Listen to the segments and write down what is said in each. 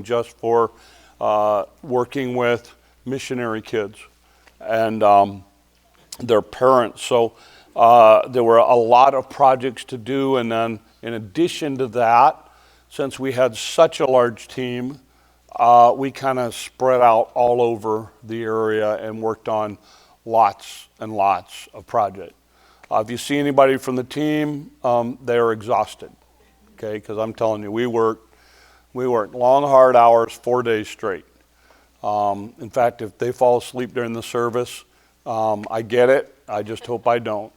building just for working with missionary kids and their parents. So there were a lot of projects to do, and then in addition to that, since we had such a large team, we kind of spread out all over the area and worked on lots and lots of projects. If you see anybody from the team, they are exhausted, okay? Because I'm telling you, we worked long, hard hours, 4 days straight. In fact, if they fall asleep during the service, I get it. I just hope I don't.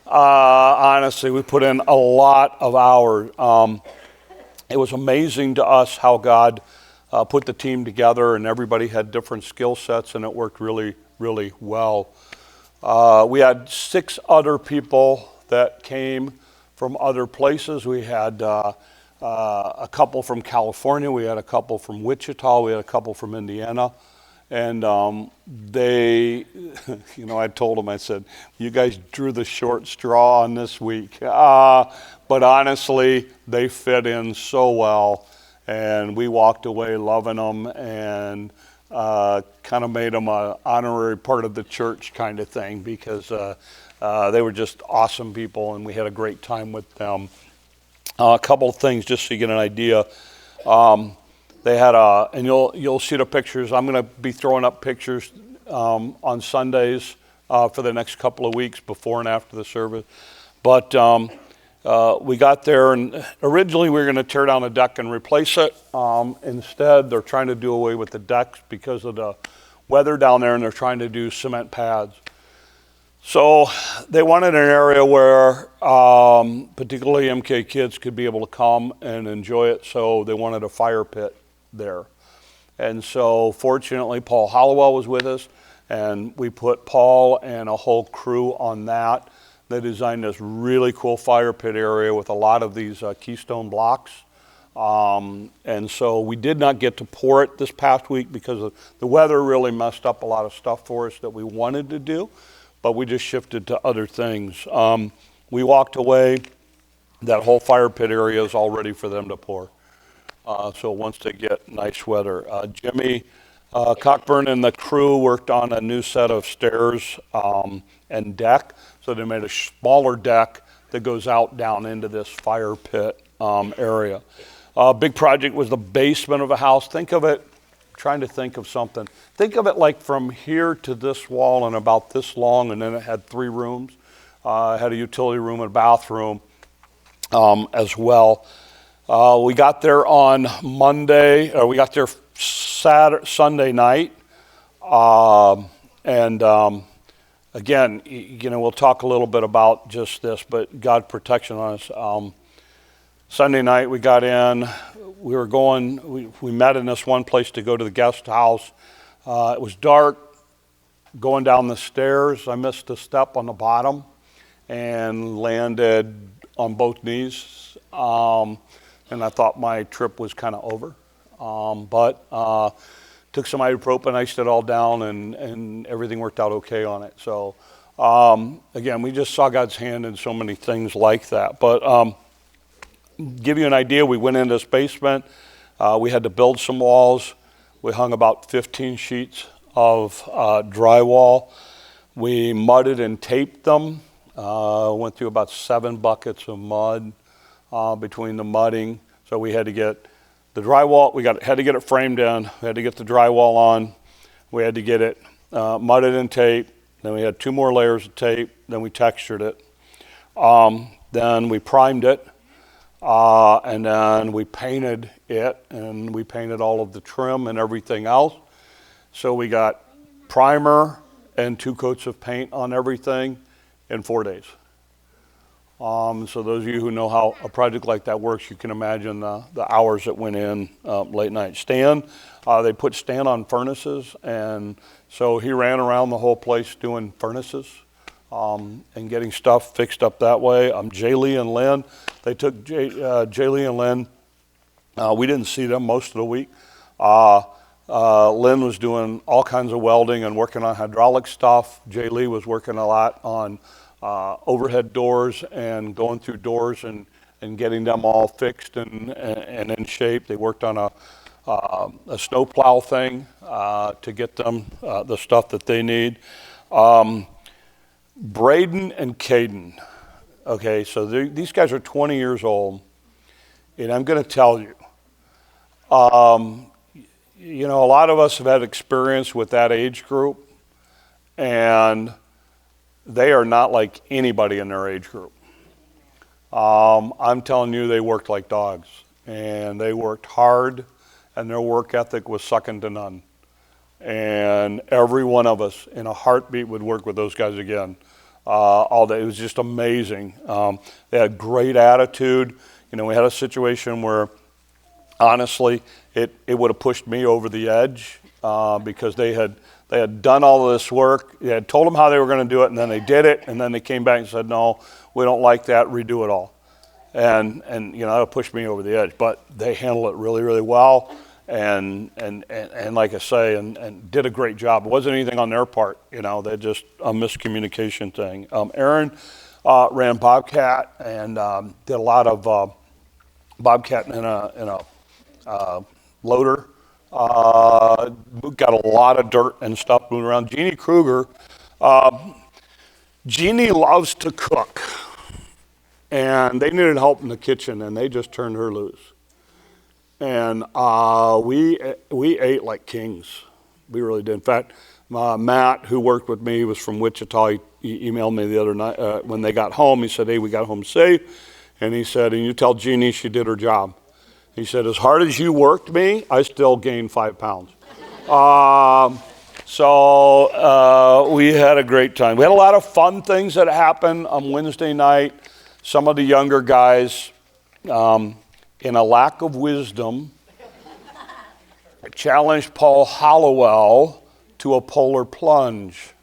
Honestly, we put in a lot of hours. It was amazing to us how God put the team together, and everybody had different skill sets, and it worked really, really well. We had 6 other people that came from other places. We had a couple from California, we had a couple from Wichita, we had a couple from Indiana. And they, I told them, I said, you guys drew the short straw on this week. But honestly, they fit in so well. And we walked away loving them and kind of made them an honorary part of the church kind of thing, because they were just awesome people and we had a great time with them. A couple of things just so you get an idea. They had and you'll see the pictures. I'm going to be throwing up pictures on Sundays for the next couple of weeks before and after the service. But we got there, and originally we were going to tear down the deck and replace it. Instead, they're trying to do away with the decks because of the weather down there, and they're trying to do cement pads. So they wanted an area where particularly MK kids could be able to come and enjoy it, so they wanted a fire pit there. And so fortunately Paul Hollowell was with us, and we put Paul and a whole crew on that. They designed this really cool fire pit area with a lot of these keystone blocks. And so we did not get to pour it this past week because the weather really messed up a lot of stuff for us that we wanted to do, but we just shifted to other things. We walked away, that whole fire pit area is all ready for them to pour. So once they get nice weather. Jimmy Cockburn and the crew worked on a new set of stairs and deck. So they made a smaller deck that goes out down into this fire pit area. Big project was the basement of a house. Think of it, trying to think of something. Think of it like from here to this wall and about this long, and then it had 3 rooms. It had a utility room and a bathroom as well. We got there on Monday, or we got there Sunday night. Again, we'll talk a little bit about just this, but God protection on us. Sunday night we got in, we met in this one place to go to the guest house. It was dark. Going down the stairs, I missed a step on the bottom and landed on both knees. And I thought my trip was kind of over. But took some ibuprofen, iced it all down, and everything worked out okay on it. So again, we just saw God's hand in so many things like that. But give you an idea, we went into this basement. We had to build some walls. We hung about 15 sheets of drywall. We mudded and taped them. Went through about 7 buckets of mud between the mudding. So we had to get the drywall, had to get it framed in, we had to get the drywall on, we had to get it mudded and taped, then we had 2 more layers of tape, then we textured it, then we primed it, and then we painted it, and we painted all of the trim and everything else. So we got primer and 2 coats of paint on everything in 4 days. So those of you who know how a project like that works, you can imagine the hours that went in late night. Stan, they put Stan on furnaces, and so he ran around the whole place doing furnaces and getting stuff fixed up that way. Jaylee and Lynn, they took Jaylee and Lynn. We didn't see them most of the week. Lynn was doing all kinds of welding and working on hydraulic stuff. Jaylee was working a lot on overhead doors and going through doors and and getting them all fixed and in shape. They worked on a snowplow thing to get them the stuff that they need. Braden and Caden. Okay, so these guys are 20 years old, and I'm going to tell you, you know, a lot of us have had experience with that age group, and they are not like anybody in their age group. I'm telling you, they worked like dogs, and they worked hard, and their work ethic was second to none. And every one of us in a heartbeat would work with those guys again all day. It was just amazing. They had great attitude. You know, we had a situation where, honestly, it would have pushed me over the edge because they had done all of this work. They had told them how they were going to do it, and then they did it, and then they came back and said, no, we don't like that, redo it all. And you know, that pushed me over the edge. But they handled it really, really well, and like I say, and did a great job. It wasn't anything on their part, you know, they just a miscommunication thing. Aaron ran Bobcat and did a lot of Bobcat in a loader. Got a lot of dirt and stuff moving around. Jeannie Kruger, Jeannie loves to cook, and they needed help in the kitchen, and they just turned her loose. And we ate like kings. We really did. In fact, Matt, who worked with me, was from Wichita. He emailed me the other night when they got home. He said, "Hey, we got home safe," and he said, "And you tell Jeannie she did her job." He said, "As hard as you worked me, I still gained 5 pounds." So we had a great time. We had a lot of fun things that happened on Wednesday night. Some of the younger guys, in a lack of wisdom, challenged Paul Hollowell to a polar plunge.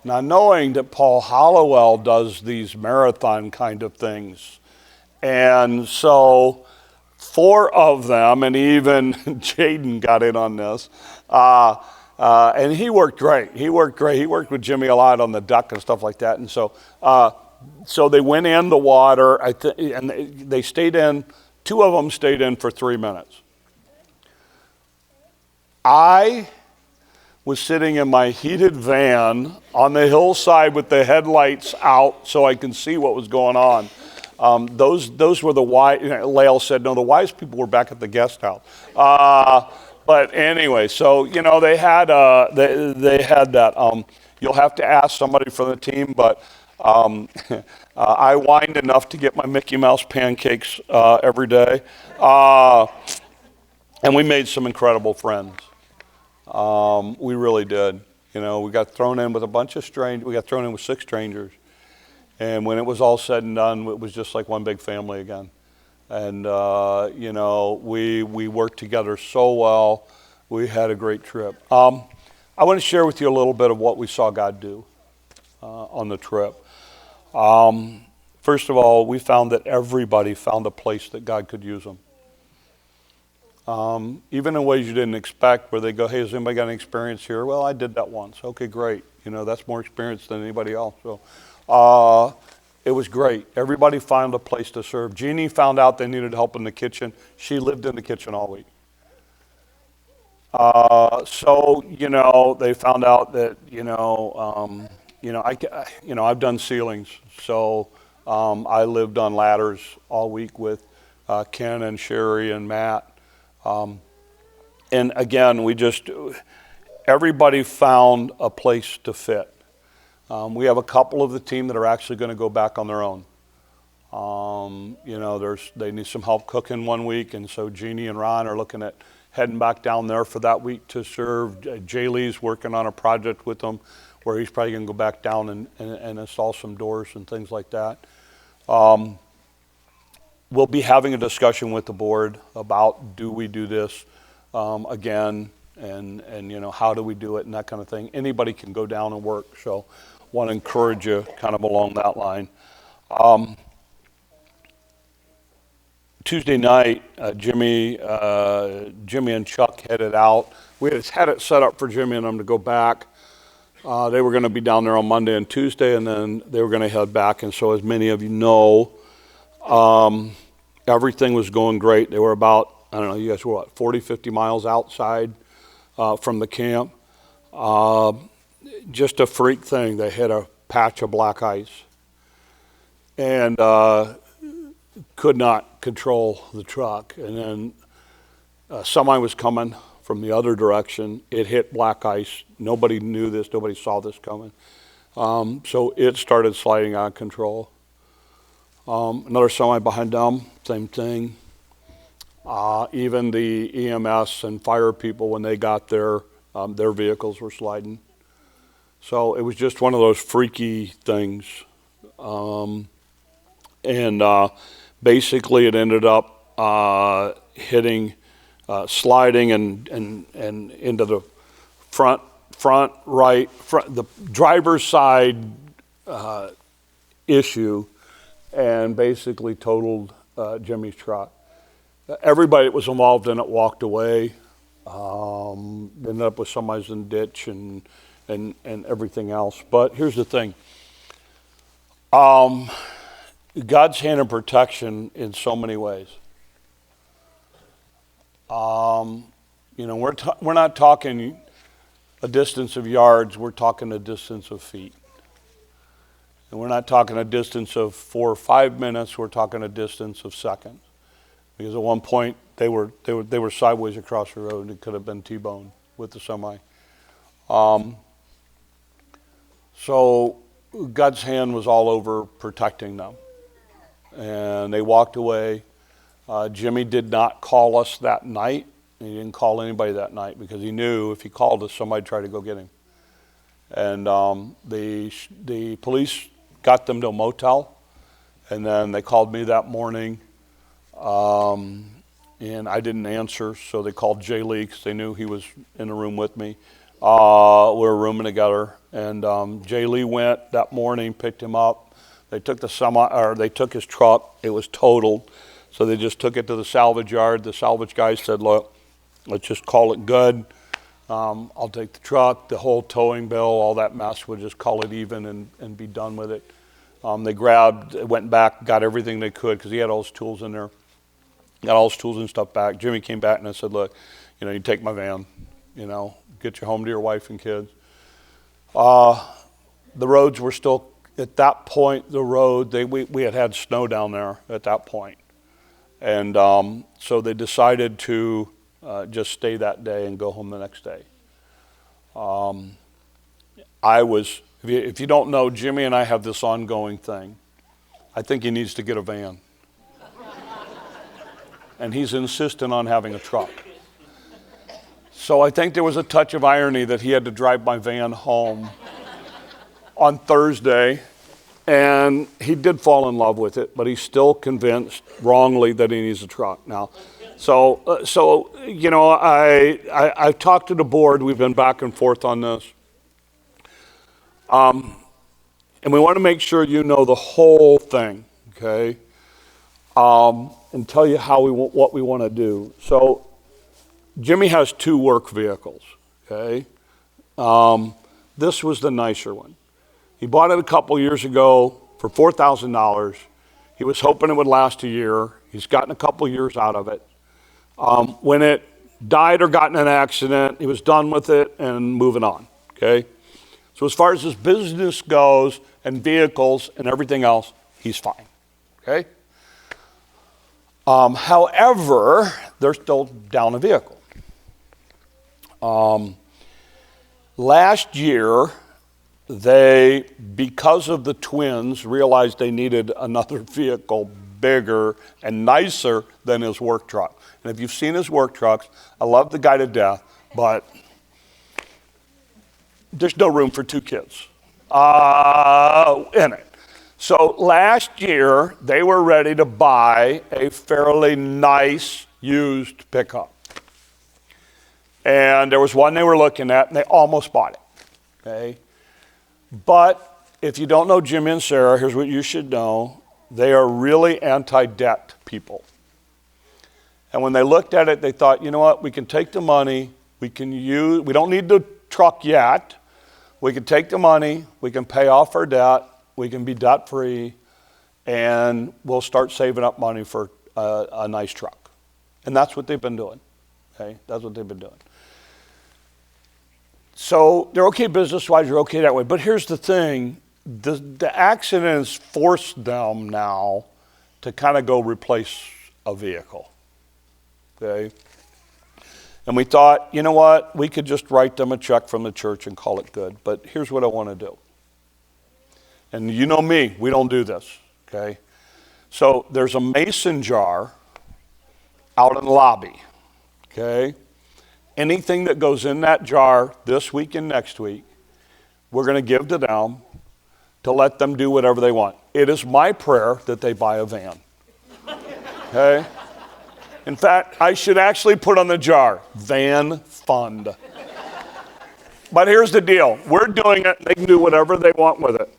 Now, knowing that Paul Hollowell does these marathon kind of things. And so 4 of them, and even Jaden got in on this, and he worked great. He worked with Jimmy a lot on the duck and stuff like that. And so they went in the water, and they stayed in. 2 of them stayed in for 3 minutes. I was sitting in my heated van on the hillside with the headlights out so I could see what was going on. Those were the wise. Lael said, no, the wise people were back at the guest house. But anyway, so you know they had that. You'll have to ask somebody from the team, but I whined enough to get my Mickey Mouse pancakes every day, and we made some incredible friends. We really did. You know, we got thrown in with a bunch of strangers. We got thrown in with 6 strangers. And when it was all said and done, it was just like one big family again. And, you know, we worked together so well. We had a great trip. I want to share with you a little bit of what we saw God do on the trip. First of all, we found that everybody found a place that God could use them. Even in ways you didn't expect, where they go, hey, has anybody got any experience here? Well, I did that once. Okay, great. You know, that's more experience than anybody else. So it was great. Everybody found a place to serve. Jeannie found out they needed help in the kitchen. She lived in the kitchen all week. So, you know, they found out that, I've done ceilings. So I lived on ladders all week with Ken and Sherry and Matt. And again, everybody found a place to fit. We have a couple of the team that are actually going to go back on their own. They need some help cooking one week, and so Jeannie and Ron are looking at heading back down there for that week to serve. Jay Lee's working on a project with them where he's probably going to go back down and install some doors and things like that. We'll be having a discussion with the board about, do we do this again, and you know, how do we do it and that kind of thing. Anybody can go down and work, so want to encourage you kind of along that line. Tuesday night, Jimmy and Chuck headed out. We had it set up for Jimmy and them to go back. They were going to be down there on Monday and Tuesday, and then they were going to head back. And so, as many of you know, Everything was going great. They were about, I don't know, you guys were what, 40, 50 miles outside from the camp. Just a freak thing. They hit a patch of black ice and could not control the truck. And then a semi was coming from the other direction. It hit black ice. Nobody knew this. Nobody saw this coming. So it started sliding out of control. Another semi behind them, same thing. Even the EMS and fire people, when they got there, their vehicles were sliding. So it was just one of those freaky things. Basically it ended up hitting, sliding and into the front right, the driver's side issue, and basically totaled Jimmy's truck. Everybody that was involved in it walked away. Ended up with somebody's in the ditch and everything else. But here's the thing. God's hand of protection in so many ways. We're not talking a distance of yards, we're talking a distance of feet. And we're not talking a distance of 4 or 5 minutes, we're talking a distance of seconds. Because at one point they were sideways across the road and it could have been T-boned with the semi. So God's hand was all over protecting them. And they walked away. Jimmy did not call us that night. He didn't call anybody that night because he knew if he called us, somebody'd try to go get him. And the police got them to a motel, and then they called me that morning, and I didn't answer, so they called Jay Lee because they knew he was in the room with me. We were rooming together, and Jay Lee went that morning, picked him up. They took they took his truck. It was totaled, so they just took it to the salvage yard. The salvage guy said, "Look, let's just call it good. I'll take the truck, the whole towing bill, all that mess. We'll just call it even and be done with it." They went back, got everything they could because he had all his tools in there. Got all his tools and stuff back. Jimmy came back and I said, "Look, you take my van, get you home to your wife and kids." The roads were still, at that point, we had snow down there at that point. And so they decided to just stay that day and go home the next day. If you don't know, Jimmy and I have this ongoing thing. I think he needs to get a van. And he's insistent on having a truck. So I think there was a touch of irony that he had to drive my van home on Thursday. And he did fall in love with it, but he's still convinced wrongly that he needs a truck now. I talked to the board. We've been back and forth on this. And we want to make sure you know the whole thing, okay? And tell you what we want to do. So Jimmy has 2 work vehicles, okay? This was the nicer one. He bought it a couple years ago for $4,000. He was hoping it would last a year. He's gotten a couple years out of it. When it died or got in an accident, he was done with it and moving on, okay? So as far as his business goes and vehicles and everything else, he's fine, okay? However, they're still down a vehicle. Last year, they, because of the twins, realized they needed another vehicle bigger and nicer than his work truck. And if you've seen his work trucks, I love the guy to death, but there's no room for 2 kids in it. So last year, they were ready to buy a fairly nice used pickup. And there was one they were looking at, and they almost bought it, okay? But if you don't know Jimmy and Sarah, here's what you should know. They are really anti-debt people. And when they looked at it, they thought, you know what, we can take the money, we don't need the truck yet. We can take the money, we can pay off our debt, we can be debt-free, and we'll start saving up money for a nice truck. And that's what they've been doing. Okay, that's what they've been doing. So they're okay business-wise, they're okay that way. But here's the thing, the accidents forced them now to kind of go replace a vehicle, okay? And we thought, you know what, we could just write them a check from the church and call it good. But here's what I want to do. And you know me, we don't do this, okay? So there's a mason jar out in the lobby, okay? Anything that goes in that jar this week and next week, we're going to give to them to let them do whatever they want. It is my prayer that they buy a van, okay? In fact, I should actually put on the jar, van fund. But here's the deal. We're doing it. They can do whatever they want with it.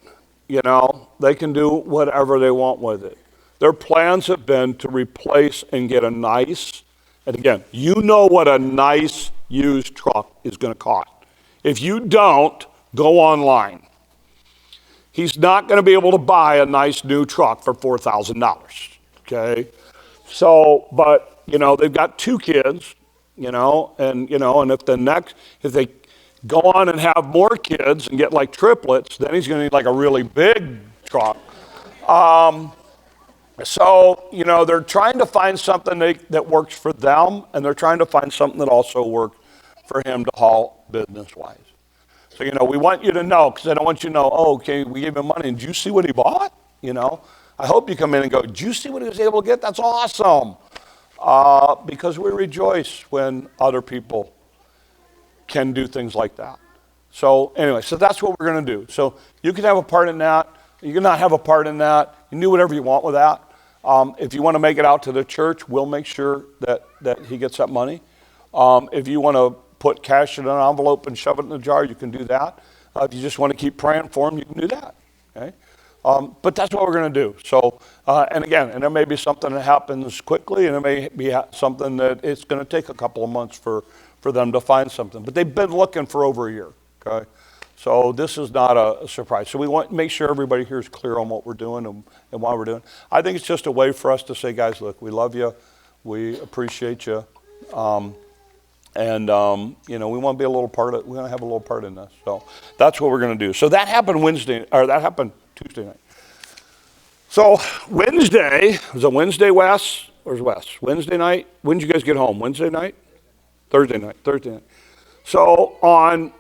You know, they can do whatever they want with it. Their plans have been to replace and get a nice, and again, you know what a nice used truck is going to cost. If you don't, go online. He's not going to be able to buy a nice new truck for $4,000, okay? So, but, you know, they've got 2 kids, and if they go on and have more kids and get like triplets, then he's going to need like a really big truck. So, they're trying to find something that works for them, and they're trying to find something that also works for him to haul business-wise. So, we want you to know, because I don't want you to know, oh, okay, we gave him money, and did you see what he bought? I hope you come in and go, did you see what he was able to get? That's awesome. Because we rejoice when other people can do things like that. So anyway, so that's what we're going to do. So you can have a part in that. You can not have a part in that. You can do whatever you want with that. If you want to make it out to the church, we'll make sure that he gets that money. If you want to put cash in an envelope and shove it in the jar, you can do that. If you just want to keep praying for him, you can do that. Okay? But that's what we're going to do. So, and there may be something that happens quickly, and there may be something that it's going to take a couple of months for them to find something. But they've been looking for over a year, okay? So this is not a surprise. So we want to make sure everybody here is clear on what we're doing and why we're doing. I think it's just a way for us to say, guys, look, we love you. We appreciate you. We want to be a little part of it. We want to have a little part in this. So that's what we're going to do. So that happened Tuesday night. So Wednesday, was it Wednesday, Wes? Where's Wes? Wednesday night? When did you guys get home? Wednesday night? Thursday night. So on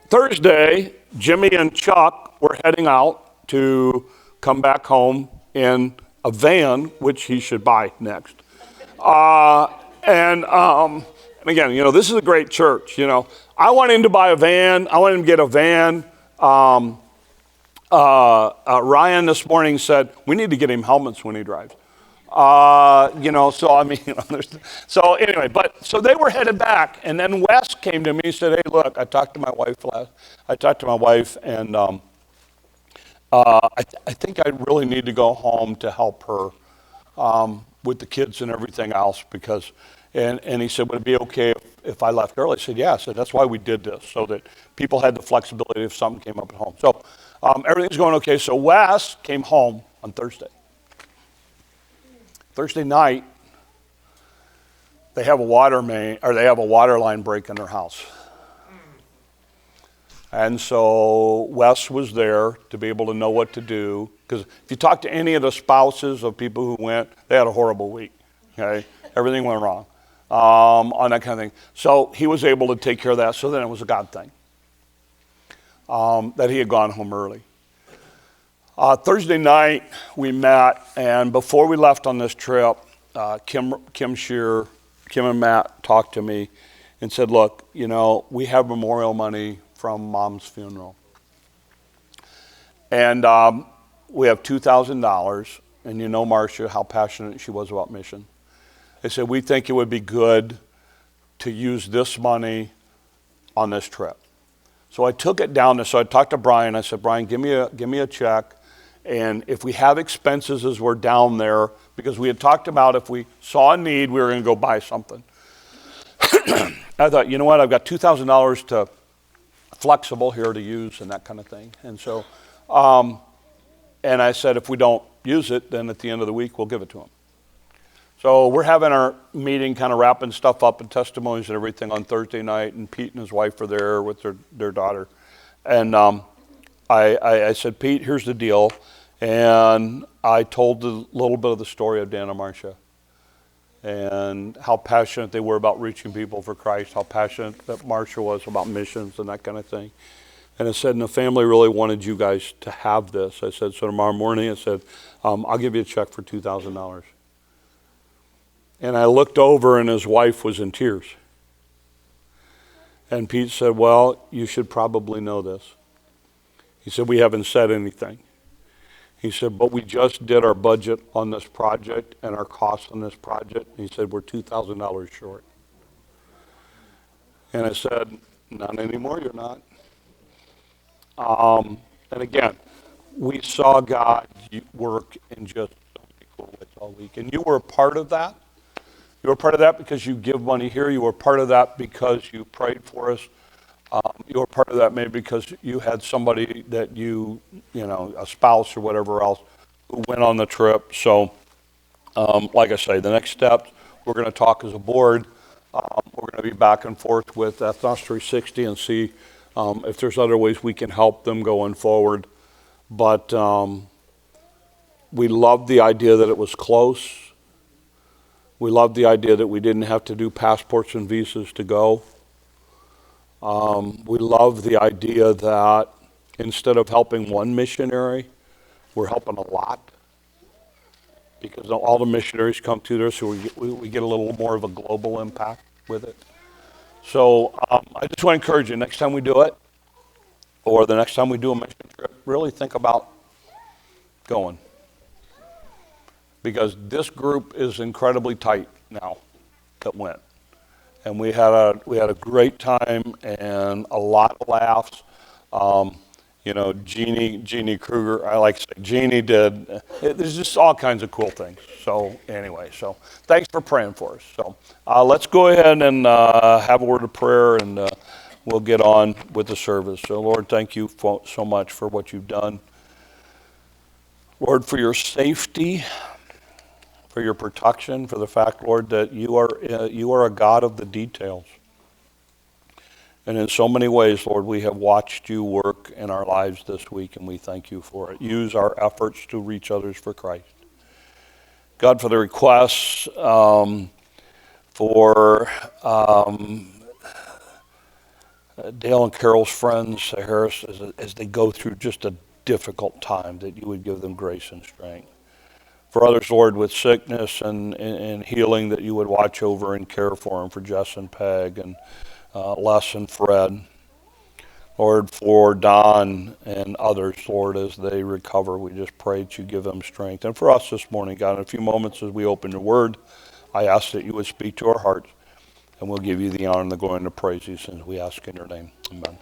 Thursday, Jimmy and Chuck were heading out to come back home in a van, which he should buy next. And again, this is a great church. I want him to buy a van. I want him to get a van. Ryan this morning said, we need to get him helmets when he drives. So anyway, so they were headed back, and then Wes came to me and said, hey, look, I talked to my wife, and I think I really need to go home to help her with the kids and everything else, because, and he said, would it be okay if I left early? I said, yeah. I said, that's why we did this, so that people had the flexibility if something came up at home. So everything's going okay. So Wes came home on Thursday. Thursday night, they have a water line break in their house. And so Wes was there to be able to know what to do. Because if you talk to any of the spouses of people who went, they had a horrible week. Okay? Everything went wrong on that kind of thing. So he was able to take care of that. So then it was a God thing that he had gone home early. Thursday night, we met, and before we left on this trip, Kim and Matt talked to me and said, look, we have memorial money from Mom's funeral. And we have $2,000, and Marcia, how passionate she was about mission. They said, we think it would be good to use this money on this trip. So I took it down there. So I talked to Brian. I said, Brian, give me a check. And if we have expenses as we're down there, because we had talked about if we saw a need, we were going to go buy something. I thought, you know what, I've got $2,000 to flexible here to use and that kind of thing. And so, and I said, if we don't use it, then at the end of the week, we'll give it to them. So we're having our meeting, kind of wrapping stuff up and testimonies and everything on Thursday night, and Pete and his wife are there with their daughter. And I said, Pete, here's the deal. And I told a little bit of the story of Dan and Marcia and how passionate they were about reaching people for Christ, how passionate that Marcia was about missions and that kind of thing. And I said, and the family really wanted you guys to have this. I said, so tomorrow morning, I said, I'll give you a check for $2,000. And I looked over and his wife was in tears. And Pete said, well, you should probably know this. He said, we haven't said anything. He said, but we just did our budget on this project and our costs on this project. And he said, we're $2,000 short. And I said, not anymore, you're not. And again, we saw God work in just so many cool ways all week. And you were a part of that. You were part of that because you give money here. You were part of that because you prayed for us. You were part of that maybe because you had somebody that you know, a spouse or whatever else, who went on the trip. So, like I say, the next step, we're going to talk as a board. We're going to be back and forth with Ethnos 360 and see if there's other ways we can help them going forward. But we loved the idea that it was close. We loved the idea that we didn't have to do passports and visas to go. We love the idea that instead of helping one missionary, we're helping a lot. Because all the missionaries come to there, so we get a little more of a global impact with it. So I just want to encourage you, next time we do it, or the next time we do a mission trip, really think about going. Because this group is incredibly tight now that went. And we had a great time and a lot of laughs. You know, Jeannie Kruger, I like to say, Jeannie did, there's just all kinds of cool things. So anyway, so thanks for praying for us. So let's go ahead and have a word of prayer, and we'll get on with the service. So Lord, thank you so much for what you've done. Lord, for your safety, for your protection, for the fact, Lord, that you are a God of the details. And in so many ways, Lord, we have watched you work in our lives this week, and we thank you for it. Use our efforts to reach others for Christ. God, for the requests, for Dale and Carol's friends, Harris, as they go through just a difficult time, that you would give them grace and strength. For others, Lord, with sickness and healing, that you would watch over and care for them, for Jess and Peg and Les and Fred. Lord, for Don and others, Lord, as they recover, we just pray that you give them strength. And for us this morning, God, in a few moments as we open your word, I ask that you would speak to our hearts, and we'll give you the honor and the glory and the praise these things we ask in your name. Amen.